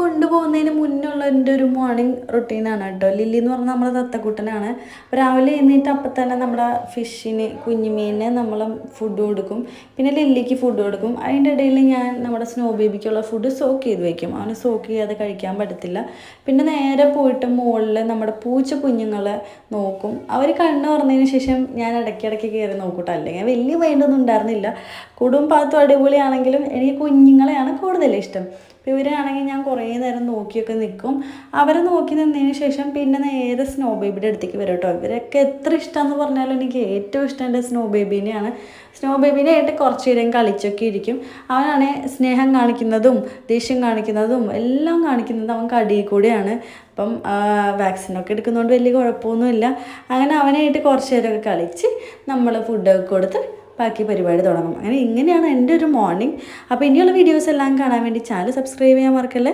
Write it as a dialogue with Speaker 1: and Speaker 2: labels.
Speaker 1: കൊണ്ടുപോകുന്നതിന് മുന്നുള്ള എൻ്റെ ഒരു മോർണിംഗ് റുട്ടീനാണ് കേട്ടോ. ലില്ലി എന്ന് പറഞ്ഞാൽ നമ്മുടെ തത്തക്കുട്ടനാണ്. രാവിലെ എഴുന്നേറ്റ് അപ്പം തന്നെ നമ്മുടെ ഫിഷിന് കുഞ്ഞുമീനിന് നമ്മൾ ഫുഡ് കൊടുക്കും, പിന്നെ ലില്ലിക്ക് ഫുഡ് കൊടുക്കും. അതിൻ്റെ ഇടയിൽ ഞാൻ നമ്മുടെ സ്നോ ബേബിക്കുള്ള ഫുഡ് സോക്ക് ചെയ്ത് വയ്ക്കും. അവന് സോക്ക് ചെയ്യാതെ കഴിക്കാൻ പറ്റത്തില്ല. പിന്നെ നേരെ പോയിട്ട് മുകളിൽ നമ്മുടെ പൂച്ച കുഞ്ഞുങ്ങളെ നോക്കും. അവർ കണ്ണ് തുറന്നതിന് ശേഷം ഞാൻ ഇടയ്ക്കിടയ്ക്ക് കയറി നോക്കൂട്ടോ. അല്ലെങ്കിൽ വലിയ മൈൻഡൊന്നും ഉണ്ടായിരുന്നില്ല. കുടും പാത്തും അടിപൊളിയാണെങ്കിലും എനിക്ക് കുഞ്ഞുങ്ങളെയാണ് കൂടുതൽ ഇഷ്ടം. അപ്പോൾ ഇവരാണെങ്കിൽ ഞാൻ കുറേ നേരം നോക്കിയൊക്കെ നിൽക്കും. അവരെ നോക്കി നിന്നതിന് ശേഷം പിന്നെ നേരെ സ്നോ ബേബിയുടെ അടുത്തേക്ക് വരും കേട്ടോ. ഇവരൊക്കെ എത്ര ഇഷ്ടമെന്ന് പറഞ്ഞാലും എനിക്ക് ഏറ്റവും ഇഷ്ടം എൻ്റെ സ്നോ ബേബീനെയാണ്. സ്നോ ബേബീനെ ആയിട്ട് കുറച്ച് നേരം കളിച്ചൊക്കെ ഇരിക്കും. അവനാണെങ്കിൽ സ്നേഹം കാണിക്കുന്നതും ദേഷ്യം കാണിക്കുന്നതും എല്ലാം കാണിക്കുന്നത് അവൻ കടിയിൽ കൂടെയാണ്. അപ്പം വാക്സിനൊക്കെ എടുക്കുന്നതുകൊണ്ട് വലിയ കുഴപ്പമൊന്നുമില്ല. അങ്ങനെ അവനായിട്ട് കുറച്ച് നേരമൊക്കെ കളിച്ച് നമ്മൾ ഫുഡൊക്കെ കൊടുത്ത് ബാക്കി പരിപാടി തുടങ്ങും. അങ്ങനെ ഇങ്ങനെയാണ് എൻ്റെ ഒരു മോർണിംഗ്. അപ്പോൾ ഇനിയുള്ള വീഡിയോസ് എല്ലാം കാണാൻ വേണ്ടി ചാനൽ സബ്സ്ക്രൈബ് ചെയ്യാൻ മറക്കല്ലേ.